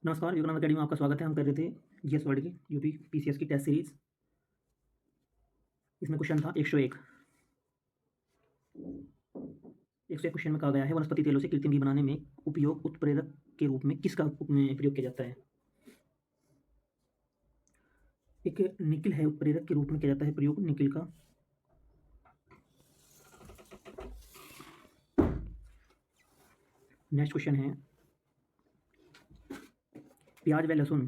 नमस्कार, विवेकानंद अकेडमी में आपका स्वागत है। हम कर रहे थे जीएस वर्ल्ड की यूपी पीसीएस की टेस्ट सीरीज। इसमें क्वेश्चन था 101। 101 क्वेश्चन में कहा गया है वनस्पति तेलों से कृत्रिम घी बनाने में उपयोग उत्प्रेरक के रूप में किसका प्रयोग किया जाता है। एक निकिल है, उत्प्रेरक के रूप में किया जाता है प्रयोग निकिल का। नेक्स्ट क्वेश्चन है, प्याज व लहसुन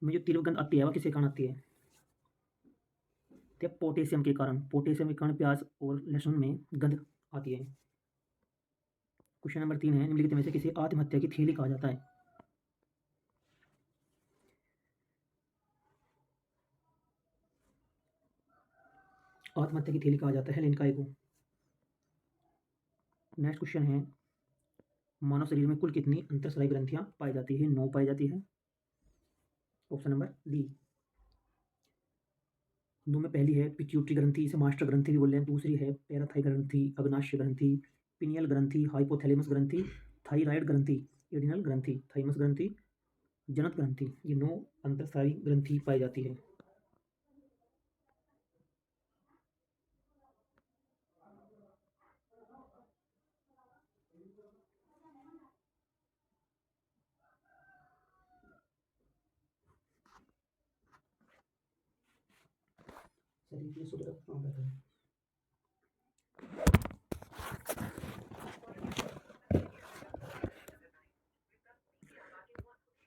में जो तीव्र गंध आती है वह किसके कारण आती है। पोटेशियम के कारण। पोटेशियम के कारण प्याज और लहसुन में गंध आती है। क्वेश्चन नंबर 3 है, निम्नलिखित में से किसे आत्महत्या की थैली कहा जाता है। आत्महत्या की थैली कहा जाता है लिनकाई को। नेक्स्ट क्वेश्चन है, मानव शरीर में कुल कितनी अंतःस्रावी ग्रंथियां पाई जाती है। 9 पाई जाती है। Option number D. 9 में पहली है पिट्यूटरी ग्रंथि, इसे मास्टर ग्रंथि भी बोल रहे हैं। दूसरी है पैराथाई ग्रंथि, अग्नाशय ग्रंथि, पिनियल ग्रंथि, हाइपोथैलेमस ग्रंथि, थायराइड ग्रंथि, एडिनल ग्रंथि, थाइमस ग्रंथि, जनत ग्रंथि। ये 9 अंतःस्रावी ग्रंथि पाई जाती है।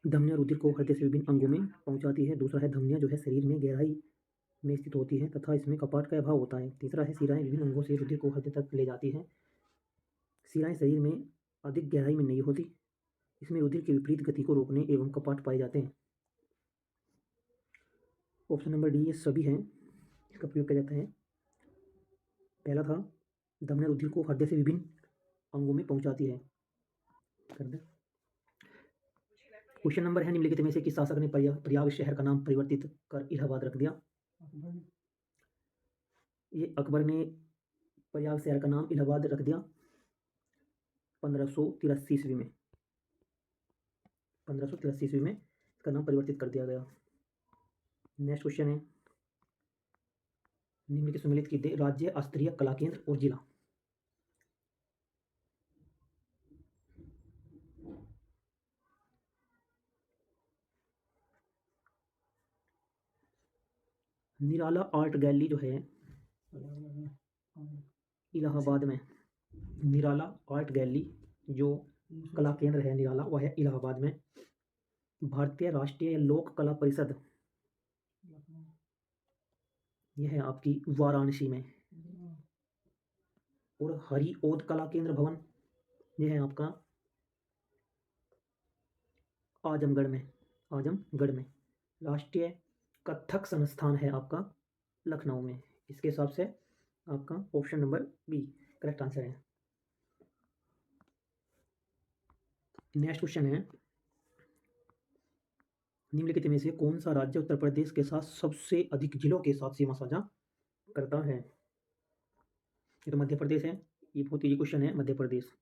धमनियां रुधिर को हृदय से विभिन्न अंगों में पहुंचाती है। दूसरा है, धमनियां जो है शरीर में गहराई में स्थित होती है तथा इसमें कपाट का अभाव होता है। तीसरा है, शिराएं विभिन्न अंगों से रुधिर को हृदय तक ले जाती हैं। शिराएं शरीर में अधिक गहराई में नहीं होती। इसमें रुधिर की विपरीत गति को रोकने एवं कपाट पाए जाते हैं। ऑप्शन नंबर डी, ये सभी हैं, इसका प्रयोग किया जाता है। पहला था, धमनियां रुधिर को हृदय से विभिन्न अंगों में पहुंचाती है। कर दे। क्वेश्चन नंबर है, निम्नलिखित में से किस शासक ने प्रयाग शहर का नाम परिवर्तित कर इलाहाबाद रख दिया। ये अकबर ने प्रयाग शहर का नाम इलाहाबाद रख दिया 1583 ईस्वी में। 1583 ईस्वी में इसका नाम परिवर्तित कर दिया गया। नेक्स्ट क्वेश्चन है, निम्नलिखित सम्मिलित कीजिए राज्य स्तरीय कला केंद्र और जिला। निराला आर्ट गैलरी जो है इलाहाबाद में, निराला आर्ट गैलरी जो कला केंद्र है निराला, वह है इलाहाबाद में। भारतीय राष्ट्रीय लोक कला परिषद, यह है आपकी वाराणसी में। और हरिओद कला केंद्र भवन, यह है आपका आजमगढ़ में। आजमगढ़ में। राष्ट्रीय कथक संस्थान है आपका लखनऊ में। इसके हिसाब से आपका option number B correct answer है। नेक्स्ट क्वेश्चन है, निम्नलिखित में से कौन सा राज्य उत्तर प्रदेश के साथ सबसे अधिक जिलों के साथ सीमा साझा करता है। ये तो मध्य प्रदेश है। ये बहुत ही क्वेश्चन है, मध्य प्रदेश।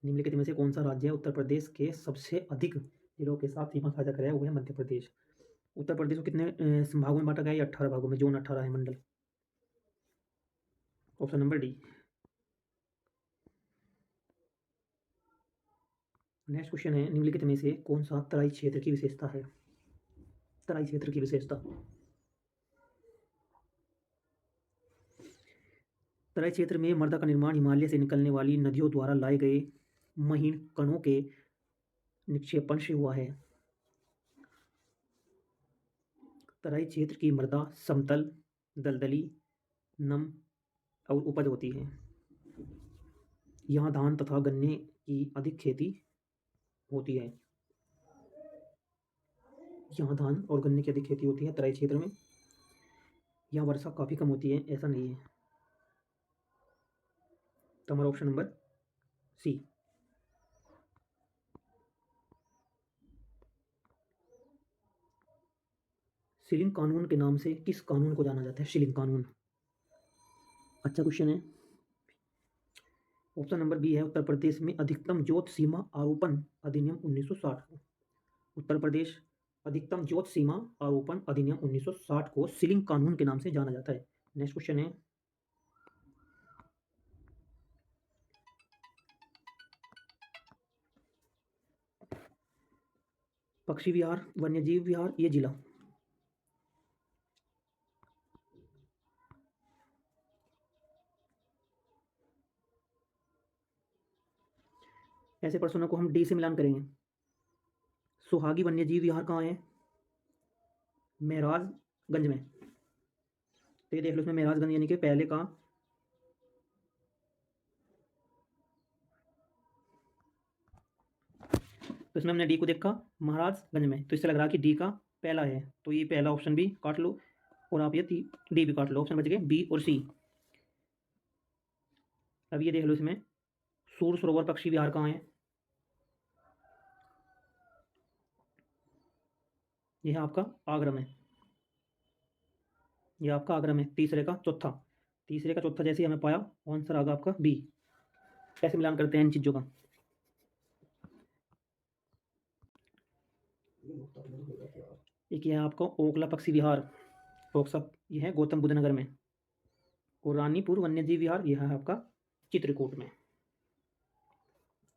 निम्नलिखित में से कौन सा राज्य उत्तर प्रदेश के सबसे अधिक जिलों के साथ सीमा साझा करेगा, वो है मध्य प्रदेश। उत्तर प्रदेश को कितने संभागों में बांटा गया है। 18 भागों में, जोन 18 है, मंडल। Option number D. Next question है, निम्नलिखित में से कौन सा तराई क्षेत्र की विशेषता है। तराई क्षेत्र की विशेषता, तराई क्षेत्र में मृदा का निर्माण हिमालय से निकलने वाली नदियों द्वारा लाए गए महीन कणों के निक्षेपण से हुआ है। तराई क्षेत्र की मृदा समतल, दलदली, नम और उपज होती है। यहाँ धान तथा गन्ने की अधिक खेती होती है। यहाँ धान और गन्ने की अधिक खेती होती है तराई क्षेत्र में। यहाँ वर्षा काफ़ी कम होती है, ऐसा नहीं है। तो हमारा ऑप्शन नंबर सी। शिलिंग कानून के नाम से किस कानून को जाना जाता है। शिलिंग कानून। अच्छा क्वेश्चन है। ऑप्शन नंबर बी है उत्तर प्रदेश में अधिकतम जोत सीमा आरोपण अधिनियम 1960 को। उत्तर प्रदेश अधिकतम जोत सीमा आरोपण अधिनियम 1960 को सीलिंग कानून के नाम से जाना जाता है। नेक्स्ट क्वेश्चन है पक्षी विहार वन्यजीव विहार ये जिला। ऐसे प्रश्नों को हम डी से मिलान करेंगे। सुहागी वन्यजीव विहार कहाँ है? महराजगंज में। तो ये देख लो इसमें महराजगंज यानी कि पहले का तो इसमें हमने डी को देखा महाराजगंज में, तो इससे लग रहा है कि डी का पहला है, तो ये पहला ऑप्शन भी काट लो और आप ये डी भी काट लो। ऑप्शन बच गए बी और सी। अब ये देख लो इसमें सूर सरोवर पक्षी विहार कहाँ है? यह है आपका आगरा में। यह आपका आगरा में तीसरे का चौथा जैसे हमें पाया आंसर आगा आपका बी। कैसे मिलान करते हैं इन चीज़ों का? एक यह है आपका ओखला पक्षी विहार, यह है गौतम बुद्ध नगर में, और रानीपुर वन्यजीव विहार यह है आपका चित्रकूट में।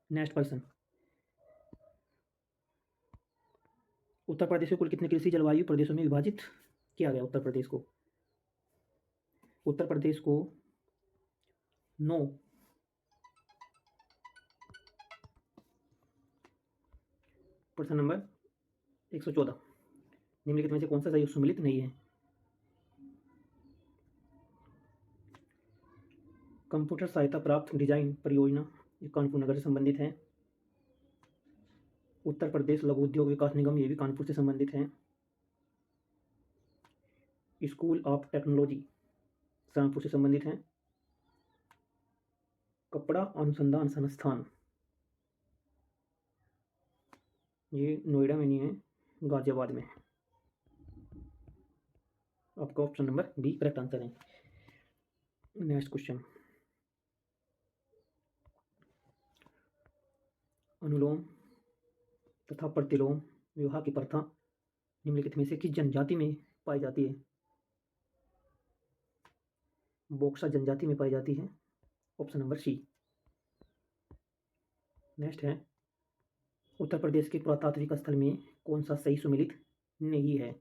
नेक्स्ट पर्सन, उत्तर प्रदेश को कुल कितने कृषि जलवायु प्रदेशों में विभाजित किया गया? उत्तर प्रदेश को 9 प्रश्न नंबर 114 निम्नलिखित में से कौन सा सही सुमिलित नहीं है? कंप्यूटर सहायता प्राप्त डिजाइन परियोजना ये कानपुर नगर से संबंधित है। उत्तर प्रदेश लघु उद्योग विकास निगम ये भी कानपुर से संबंधित है। स्कूल ऑफ टेक्नोलॉजी कानपुर से संबंधित है। कपड़ा अनुसंधान संस्थान ये नोएडा में नहीं है, गाजियाबाद में। आपका option number B correct answer है। नेक्स्ट क्वेश्चन, अनुलोम तथा प्रतिलोम विवाह की प्रथा निम्नलिखित में से किस जनजाति में पाई जाती है? बोक्सा जनजाति में पाई जाती है। Option number C. नेक्स्ट है उत्तर प्रदेश के पुरातात्विक स्थल में कौन सा सही सुमिलित नहीं है?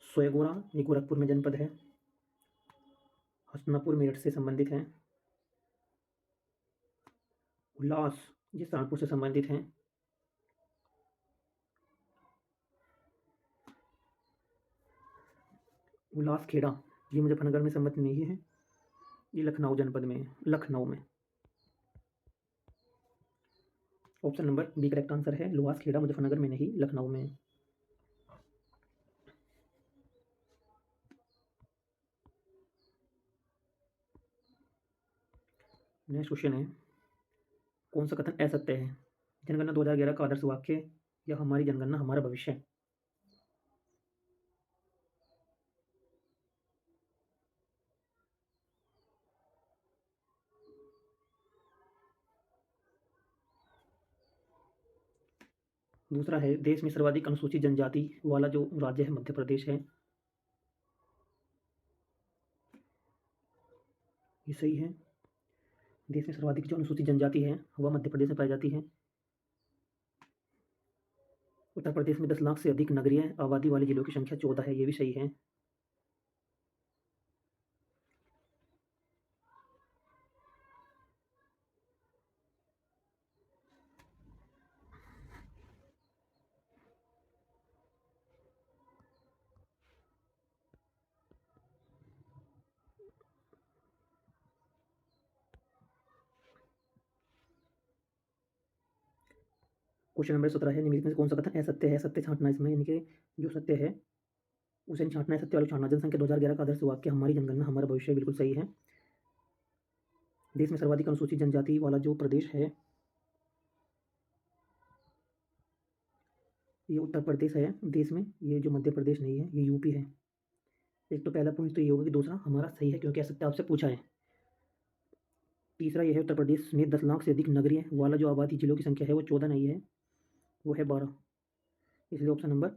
सोयगोरा ये गोरखपुर में जनपद है। हसनापुर मेरठ से संबंधित है। उल्लास ये सहारनपुर से संबंधित है। उल्लास खेड़ा ये मुजफ्फरनगर में संबंधित नहीं है, ये लखनऊ जनपद में है, लखनऊ में। Option number B correct answer है। लुहास खेड़ा मुजफ्फरनगर में नहीं, लखनऊ में। नेक्स्ट क्वेश्चन है कौन सा कथन असत्य है? जनगणना 2011 का आदर्श वाक्य या हमारी जनगणना हमारा भविष्य। दूसरा है देश में सर्वाधिक अनुसूचित जनजाति वाला जो राज्य है मध्य प्रदेश है, ये सही है। देश में सर्वाधिक जो अनुसूचित जनजाति है वह मध्य प्रदेश में पाई जाती है। उत्तर प्रदेश में 10 लाख से अधिक नगरीय आबादी वाले जिलों की संख्या 14 है, ये भी सही है। क्वेश्चन नंबर 17 है निम्नलिखित में से कौन सा कथन असत्य है? सत्य छांटना इसमें, यानी कि जो सत्य है उसे नहीं छांटना है, सत्य वाला छांटना। जनसंख्या 2011 का आदर्श वाक्य हमारी जनगणना हमारा भविष्य बिल्कुल सही है। देश में सर्वाधिक अनुसूचित जनजाति वाला जो प्रदेश है ये उत्तर प्रदेश है देश में, ये जो मध्य प्रदेश नहीं है, ये यूपी है। एक तो पहला पॉइंट तो ये होगा कि दूसरा हमारा सही है, क्योंकि कह सकते हैं आपसे पूछा है। तीसरा ये है, उत्तर प्रदेश में 10 लाख से अधिक नगरीय वाला जो आबादी जिलों की संख्या है वो 14 नहीं है, वो है 12। इसलिए ऑप्शन नंबर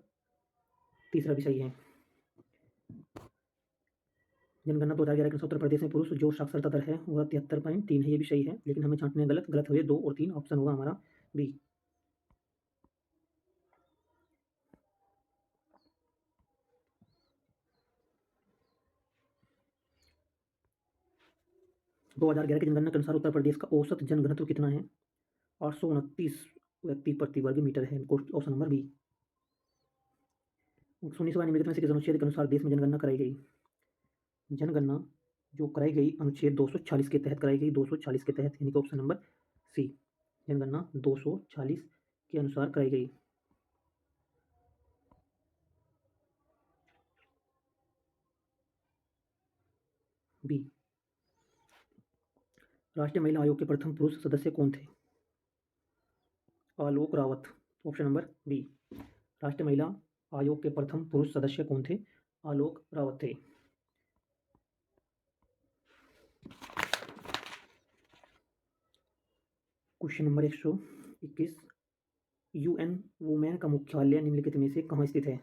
तीसरा भी सही है। जनगणना 2011 के अनुसार उत्तर प्रदेश में पुरुष जो साक्षरता दर है वह 73.3 है, ये भी सही है, लेकिन हमें छांटने गलत हुए 2 और 3, ऑप्शन होगा हमारा बी। दो 2011 की जनगणना के अनुसार उत्तर प्रदेश का औसत जनघनत्व कितना है? 829 व्यक्ति प्रति वर्ग मीटर है, ऑप्शन नंबर बी। 1992 में किस अनुच्छेद के अनुसार देश में जनगणना कराई गई? जनगणना जो कराई गई अनुच्छेद 246 के तहत कराई गई, 246 के तहत, यानी कि ऑप्शन नंबर सी। जनगणना 246 के अनुसार कराई गई। बी। राष्ट्रीय महिला आयोग के प्रथम पुरुष सदस्य कौन थे? आलोक रावत, ऑप्शन नंबर बी। राष्ट्रीय महिला आयोग के प्रथम पुरुष सदस्य कौन थे? आलोक रावत थे। क्वेश्चन नंबर 121, यूएन वुमेन का मुख्यालय निम्नलिखित में से कहाँ स्थित है?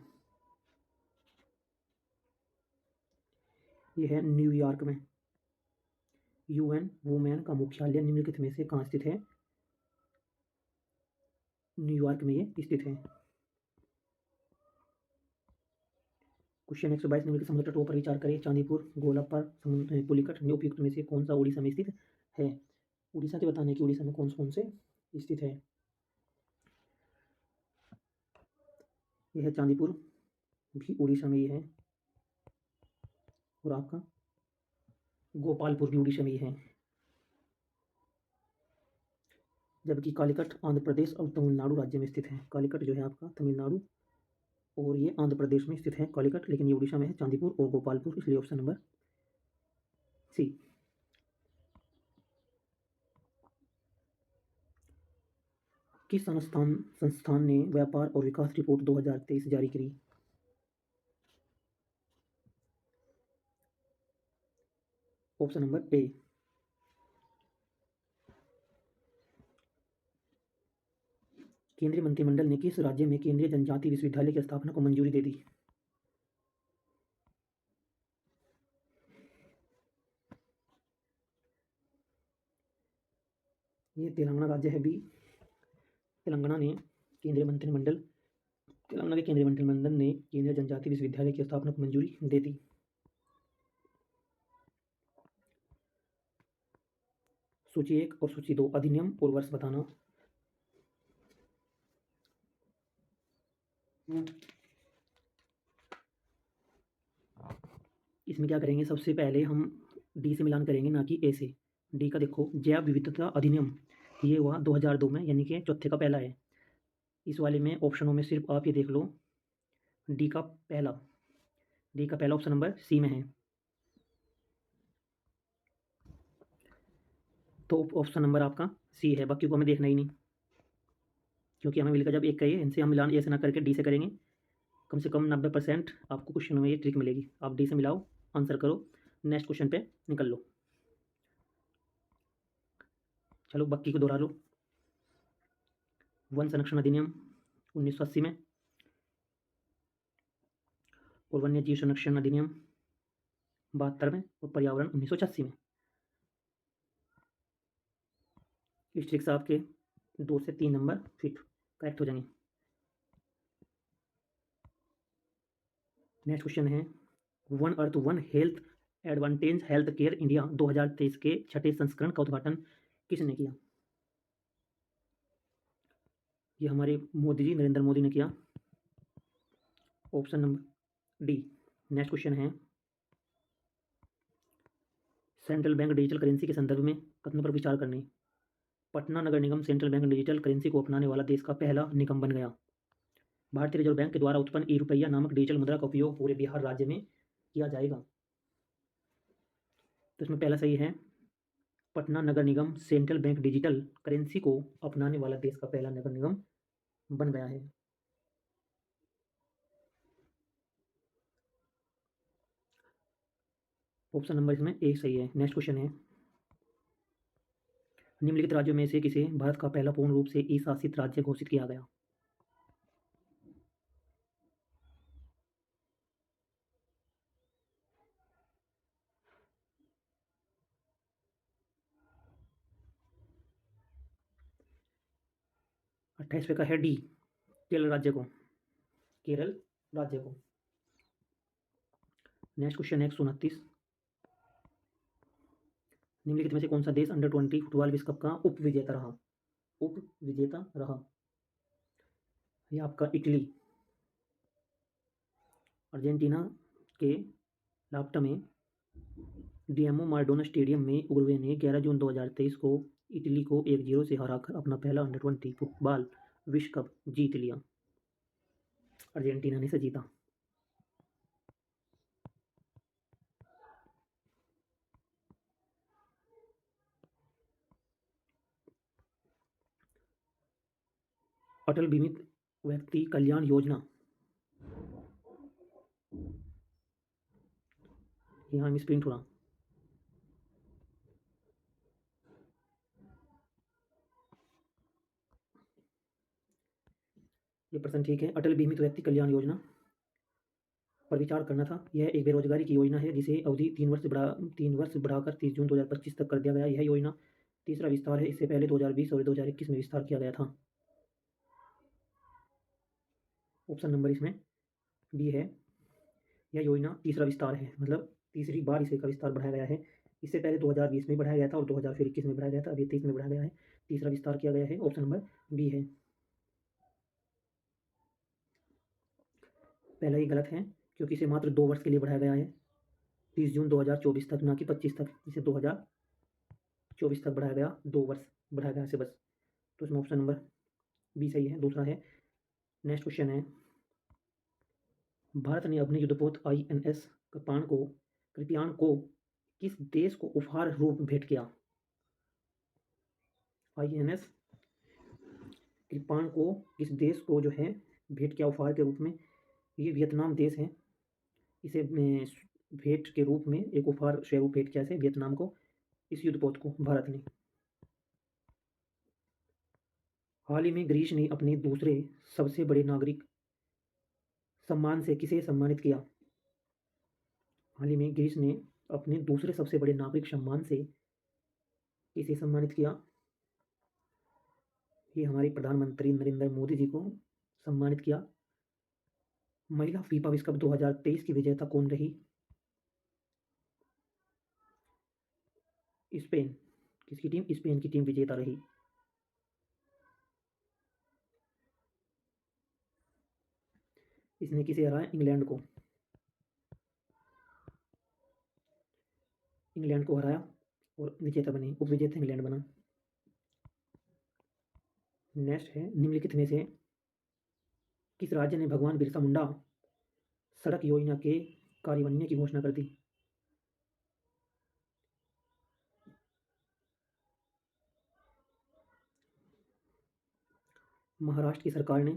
यह है न्यूयॉर्क में। यूएन वुमेन का मुख्यालय निम्नलिखित में से कहाँ स्थित है? न्यूयॉर्क में ये स्थित है। क्वेश्चन 122, निम्नलिखित समुद्र तटों पर विचार करें। चांदीपुर, गोलापार, पुलिकट उपयुक्त में से कौन सा उड़ीसा में स्थित है? उड़ीसा के बताने की उड़ीसा में कौन कौन से स्थित है? यह है चांदीपुर, भी उड़ीसा में ही है, और आपका गोपालपुर भी उड़ीसा में ही है। जबकि कालीकट आंध्र प्रदेश और तमिलनाडु राज्य में स्थित है। कालीकट जो है आपका तमिलनाडु और ये आंध्र प्रदेश में स्थित है कालीकट, लेकिन ये उड़ीसा में है, चांदीपुर और गोपालपुर, इसलिए ऑप्शन नंबर सी। किस संस्थान ने व्यापार और विकास रिपोर्ट 2023 जारी करी? Option number A. केंद्रीय मंत्रिमंडल ने किस राज्य में केंद्रीय जनजाति विश्वविद्यालय की स्थापना को मंजूरी दे दी? ये तेलंगाना राज्य है, बी। तेलंगाना के केंद्रीय मंत्रिमंडल ने केंद्रीय जनजाति विश्वविद्यालय की स्थापना को मंजूरी दे दी। सूची 1 और सूची 2 अधिनियम और वर्ष बताना। इसमें क्या करेंगे, सबसे पहले हम डी से मिलान करेंगे, ना कि ए से। डी का देखो, जैव विविधता अधिनियम, ये हुआ 2002 में, यानी कि चौथे का पहला है। इस वाले में ऑप्शनों में सिर्फ आप ये देख लो, डी का पहला ऑप्शन नंबर सी में है, तो ऑप्शन नंबर आपका सी है। बाकी को हमें देखना ही नहीं, क्योंकि हमें मिलेगा जब एक का ये, इनसे हम मिलान ए से ना करके डी से करेंगे, कम से कम 90% आपको क्वेश्चन में ये ट्रिक मिलेगी। आप डी से मिलाओ, आंसर करो, नेक्स्ट क्वेश्चन पे निकल लो। चलो बाकी को दोहरा लो। वन संरक्षण अधिनियम 1980 में, और वन्य जीव संरक्षण अधिनियम 72 में, और पर्यावरण 1986 में। इस ट्रिक से आपके 2 से 3 नंबर फिट करेक्ट हो जाएंगे। नेक्स्ट क्वेश्चन है, one earth one health advantage health care India 2023 के छठे संस्करण का उद्घाटन किसने किया? ये हमारे मोदी जी, नरेंद्र मोदी ने किया, option number D. Next question है, सेंट्रल बैंक डिजिटल करेंसी के संदर्भ में कथनों पर विचार करने। पटना नगर निगम सेंट्रल बैंक डिजिटल करेंसी को अपनाने वाला देश का पहला निगम बन गया। भारतीय रिजर्व बैंक के द्वारा उत्पन्न ई रुपया नामक डिजिटल मुद्रा का उपयोग पूरे बिहार राज्य में किया जाएगा। तो इसमें पहला सही है, पटना नगर निगम सेंट्रल बैंक डिजिटल करेंसी को अपनाने वाला देश का पहला नगर निगम बन गया है। ऑप्शन नंबर इसमें ए सही है। नेक्स्ट क्वेश्चन है, निम्नलिखित राज्यों में से किसे भारत का पहला पूर्ण रूप से ई शासित राज्य घोषित किया गया? अट्ठाईसवें का है डी, केरल राज्य को। केरल राज्य को। नेक्स्ट क्वेश्चन है 129, निम्नलिखित में से कौन सा देश अंडर-20 फुटबॉल विश्व कप का उप विजेता रहा? उप विजेता रहा। ये आपका इटली। अर्जेंटीना के लाप्टा में डिएगो माराडोना स्टेडियम में उरुग्वे ने 11 जून 2023 को इटली को 1-0 से हराकर अपना पहला अंडर-20 फुटबॉल विश्व कप जीत लिया। अर्जेंटीना ने इसे जीता। अटल बीमित व्यक्ति कल्याण योजना, यहाँ मिस प्रिंट हो रहा। ये प्रश्न ठीक है। अटल बीमित व्यक्ति कल्याण योजना पर विचार करना था। यह एक बेरोजगारी की योजना है जिसे अवधि 3 वर्ष बढ़ाकर 30 जून 2025 तक कर दिया गया। यह योजना तीसरा विस्तार है। इससे पहले 2020 और 2021 में विस्तार किया गया था। ऑप्शन नंबर इसमें बी है। यह योजना तीसरा विस्तार है, मतलब तीसरी बार इसे का विस्तार बढ़ाया गया है। इससे पहले 2020 में बढ़ाया गया था और 2021 में बढ़ाया गया था। अब ये 23 में बढ़ाया गया है, तीसरा विस्तार किया गया है। ऑप्शन नंबर बी है। पहला ही गलत है क्योंकि इसे मात्र 2 वर्ष के लिए बढ़ाया गया है, 30 जून 2024 तक, ना कि 25 तक। इसे 2024 तक बढ़ाया गया, 2 वर्ष बढ़ाया गया इसे बस। तो इसमें ऑप्शन नंबर बी सही है। दूसरा है, नेक्स्ट क्वेश्चन है, भारत ने अपने युद्धपोत INS कृपाण को किस देश को उपहार रूप भेंट किया? INS कृपाण को किस देश को जो है भेंट किया उपहार के रूप में? ये वियतनाम देश है। इसे भेंट के रूप में एक उपहार स्वरूप भेंट किया इसे वियतनाम को, इस युद्धपोत को भारत ने। हाल ही में ग्रीस ने अपने दूसरे सबसे बड़े नागरिक सम्मान से किसे सम्मानित किया? हाल ही में ग्रीस ने अपने दूसरे सबसे बड़े नागरिक सम्मान से किसे सम्मानित किया? ये हमारे प्रधानमंत्री नरेंद्र मोदी जी को सम्मानित किया। महिला फीफा विश्व कप 2023 की विजेता कौन रही? स्पेन। किसकी टीम? स्पेन की टीम विजेता रही। इसने किसे हराया? इंग्लैंड को। इंग्लैंड को हराया और विजेता बनी, उपविजेता इंग्लैंड बना। नेक्स्ट है, निम्नलिखित में से किस राज्य ने भगवान बिरसा मुंडा सड़क योजना के कार्यान्वयन की घोषणा कर दी? महाराष्ट्र की सरकार ने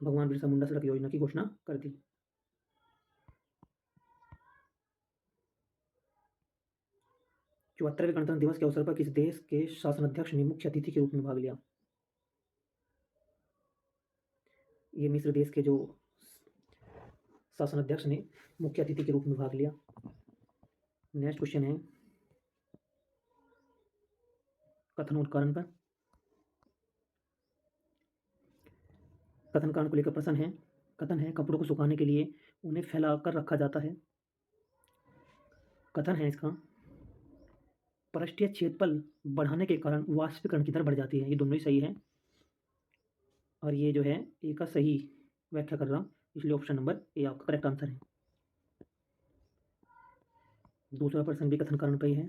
भगवान बिरसा मुंडा सड़क योजना की घोषणा कर दी। चौहत्तरवें गणतंत्र दिवस के अवसर पर किस देश के शासनाध्यक्ष ने मुख्य अतिथि के रूप में भाग लिया? ये मिस्र देश के जो शासनाध्यक्ष ने मुख्य अतिथि के रूप में भाग लिया। नेक्स्ट क्वेश्चन है कथन और कारण पर। कथन कारण को लेकर प्रश्न है। कथन है, कपड़ों को सुखाने के लिए उन्हें फैलाकर रखा जाता है। कथन है इसका, पृष्ठीय क्षेत्रफल बढ़ाने के कारण वाष्पीकरण की दर बढ़ जाती है। ये दोनों ही सही है और ये जो है ए का सही व्याख्या कर रहा हूँ, इसलिए ऑप्शन नंबर ए आपका करेक्ट आंसर है। दूसरा प्रश्न भी कथन कारण पर ही है।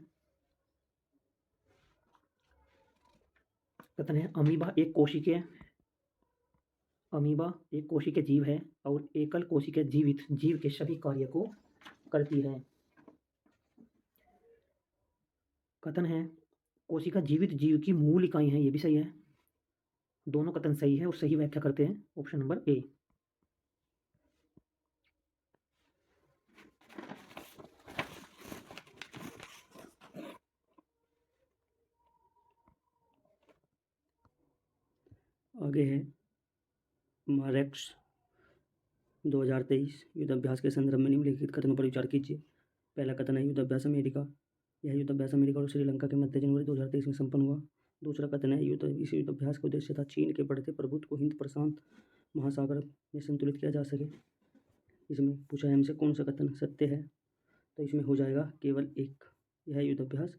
कथन है, अमीबा एक कोशिकीय जीव है और एकल कोशिकीय जीवित जीव के सभी कार्य को करती है। कथन है, कोशिका जीवित जीव की मूल इकाई है। ये भी सही है। दोनों कथन सही है और सही व्याख्या करते हैं, ऑप्शन नंबर ए। आगे है मारेक्स 2023 युद्धाभ्यास के संदर्भ में निम्नलिखित कथनों पर विचार कीजिए। पहला कथन है युद्धाभ्यास अमेरिका, यह युद्धाभ्यास अमेरिका और श्रीलंका के मध्य जनवरी 2023 में संपन्न हुआ। दूसरा कथन है इस युद्धाभ्यास का उद्देश्य था चीन के बढ़ते प्रभुत्व को हिंद प्रशांत महासागर में संतुलित किया जा सके। इसमें पूछा है हमसे कौन सा कथन सत्य है, तो इसमें हो जाएगा केवल एक, यह युद्धाभ्यास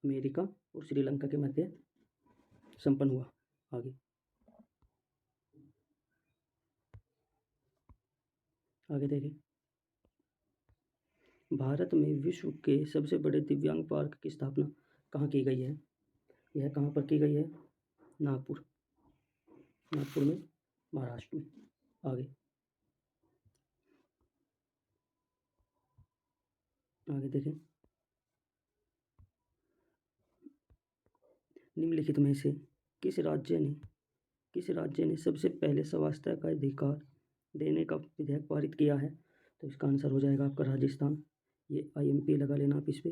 अमेरिका और श्रीलंका के मध्य संपन्न हुआ। आगे देखें, भारत में विश्व के सबसे बड़े दिव्यांग पार्क की स्थापना कहाँ की गई है? यह कहाँ पर की गई है? नागपुर में, महाराष्ट्र में। आगे देखें, निम्नलिखित में से किस राज्य ने सबसे पहले स्वास्थ्य का अधिकार देने का विधेयक पारित किया है? तो इसका आंसर हो जाएगा आपका राजस्थान। ये IMP लगा लेना आप इस पर,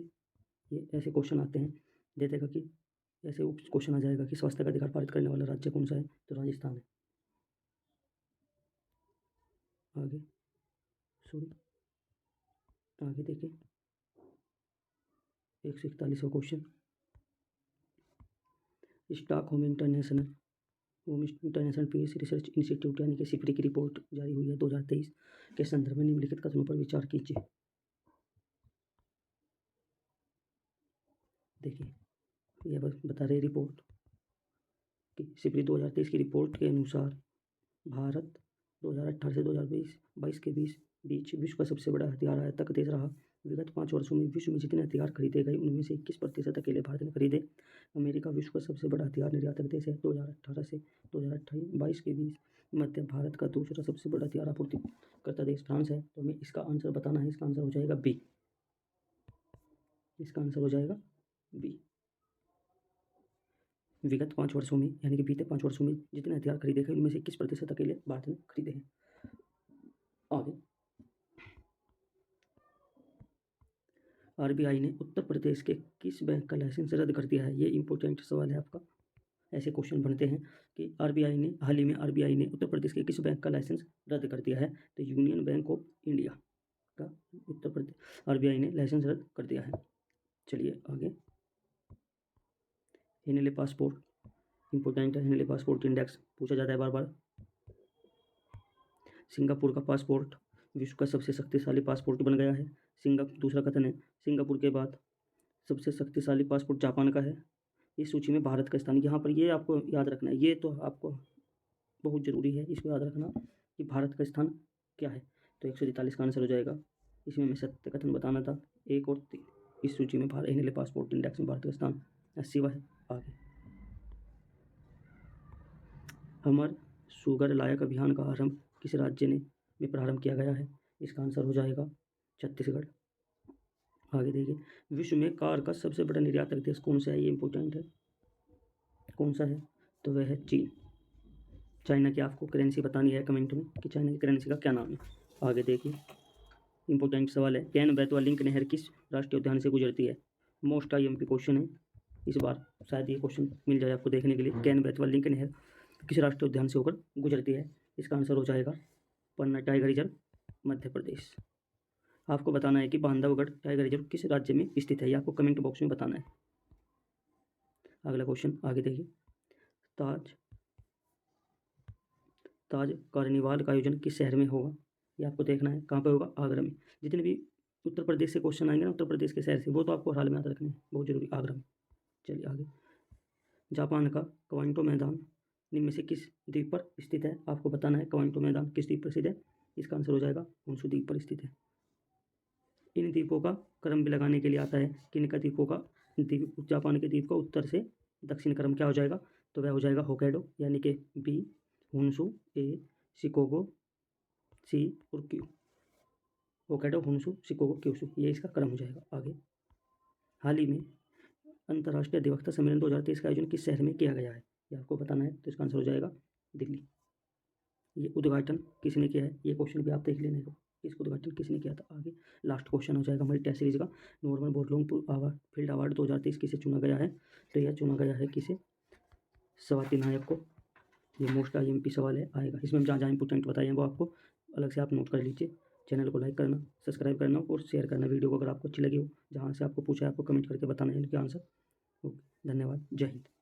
ये ऐसे क्वेश्चन आते हैं, दे देगा कि ऐसे क्वेश्चन आ जाएगा कि स्वास्थ्य का अधिकार पारित करने वाला राज्य कौन सा है, तो राजस्थान है। आगे देखिए 141वां question, Stockholm International Peace Research Institute यानी कि सिप्री की रिपोर्ट जारी हुई है 2023 के संदर्भ में निम्नलिखित कथनों पर विचार कीजिए। देखिए यह बता रहे रिपोर्ट कि सिप्री 2023 की रिपोर्ट के अनुसार भारत 2018 से 2022 के बीच विश्व का सबसे बड़ा हथियार आयातक देश रहा। विगत 5 वर्षों में विश्व में जितने हथियार खरीदे गए उनमें से 21% अकेले भारत ने खरीदे। अमेरिका विश्व का सबसे बड़ा हथियार निर्यातक देश है। 2018 से 2022 के बीच मध्य भारत का दूसरा सबसे बड़ा हथियार आपूर्तिकर्ता देश फ्रांस है। तो हमें इसका आंसर बताना है। इसका आंसर हो जाएगा बी। विगत 5 वर्षों में यानी कि बीते 5 वर्षों में जितने हथियार खरीदे गए उनमें से 21% अकेले भारत ने खरीदे हैं। आगे, RBI ने उत्तर प्रदेश के किस बैंक का लाइसेंस रद्द कर दिया है? ये इंपॉर्टेंट सवाल है आपका। ऐसे क्वेश्चन बनते हैं कि हाल ही में RBI ने उत्तर प्रदेश के किस बैंक का लाइसेंस रद्द कर दिया है? तो यूनियन बैंक ऑफ इंडिया का उत्तर प्रदेश RBI ने लाइसेंस रद्द कर दिया है। चलिए आगे, हेनले पासपोर्ट इंपॉर्टेंट है। हेनले पासपोर्ट इंडेक्स पूछा जाता है बार बार। सिंगापुर का पासपोर्ट विश्व का सबसे शक्तिशाली पासपोर्ट बन गया है। दूसरा कथन है, सिंगापुर के बाद सबसे शक्तिशाली पासपोर्ट जापान का है। इस सूची में भारत का स्थान, यहाँ पर ये आपको याद रखना है, ये तो आपको बहुत ज़रूरी है, इसको याद रखना कि भारत का स्थान क्या है। तो 143 का आंसर हो जाएगा। इसमें मैं सत्य कथन बताना था। 1 और 3 इस सूची में हेनले पासपोर्ट इंडेक्स में भारत का स्थान 80वां है। आगे, हमर शुगर लायक अभियान का आरंभ किस राज्य में प्रारंभ किया गया है? इसका आंसर हो जाएगा छत्तीसगढ़। आगे देखिए, विश्व में कार का सबसे बड़ा निर्यातक देश कौन सा है? ये इंपॉर्टेंट है। कौन सा है? तो वह है चीन। चाइना की आपको करेंसी बतानी है कमेंट में कि चाइना की करेंसी का क्या नाम है। आगे देखिए, इंपॉर्टेंट सवाल है, कैन बेतवा लिंक नहर किस राष्ट्रीय उद्यान से गुजरती है? मोस्ट IMP क्वेश्चन है, इस बार शायद ये क्वेश्चन मिल जाए आपको देखने के लिए। कैन बेतवा लिंक नहर किस राष्ट्रीय उद्यान से होकर गुजरती है? इसका आंसर हो जाएगा पन्ना टाइगर रिजर्व, मध्य प्रदेश। आपको बताना है कि बांधवगढ़ टाइगर रिजर्व किस राज्य में स्थित है, ये आपको कमेंट बॉक्स में बताना है। अगला क्वेश्चन आगे देखिए, ताज कार्निवाल का आयोजन किस शहर में होगा? ये आपको देखना है। कहाँ पर होगा? आगरा में। जितने भी उत्तर प्रदेश से क्वेश्चन आएंगे ना, उत्तर प्रदेश के शहर से, वो तो आपको हाल में याद रखने हैं, बहुत जरूरी, आगरा में। चलिए आगे, जापान का क्वांटो मैदान निम्न में से किस द्वीप पर स्थित है? आपको बताना है क्वांटो मैदान किस द्वीप पर स्थित है। इसका आंसर हो जाएगा होन्शु द्वीप पर स्थित है। इन द्वीपों का क्रम भी लगाने के लिए आता है। किन का द्वीपों का, जापान के द्वीप का उत्तर से दक्षिण क्रम क्या हो जाएगा? तो वह हो जाएगा होkkaido यानी कि बी, होन्शु ए, शिकोगो सी और क्यू। होkkaido, होन्शु, शिकोगो, क्यूशु, ये इसका क्रम हो जाएगा। आगे, हाल ही में अंतर्राष्ट्रीय अधिवक्ता सम्मेलन 2023 का आयोजन किस शहर में किया गया है? ये आपको बताना है। तो इसका आंसर हो जाएगा दिल्ली। ये उद्घाटन किसने किया है? ये क्वेश्चन भी आप देख लेने को, इसको उद्घाटन किसने किया था। आगे लास्ट क्वेश्चन हो जाएगा हमारी टेस्ट सीरीज का, नॉर्मन बोरलॉग फील्ड अवार्ड 2023 किसे चुना गया है? तो यह चुना गया है किसे? स्वाति नायक को। ये मोस्ट आईएमपी सवाल है, आएगा। इसमें हम जहाँ जहाँ इंपॉर्टेंट बताए हैं वो आपको अलग से आप नोट कर लीजिए। चैनल को लाइक करना, सब्सक्राइब करना और शेयर करना वीडियो को, अगर आपको अच्छी लगी हो। जहाँ से आपको पूछा है आपको कमेंट करके बताना है इनके आंसर। ओके, धन्यवाद, जय हिंद।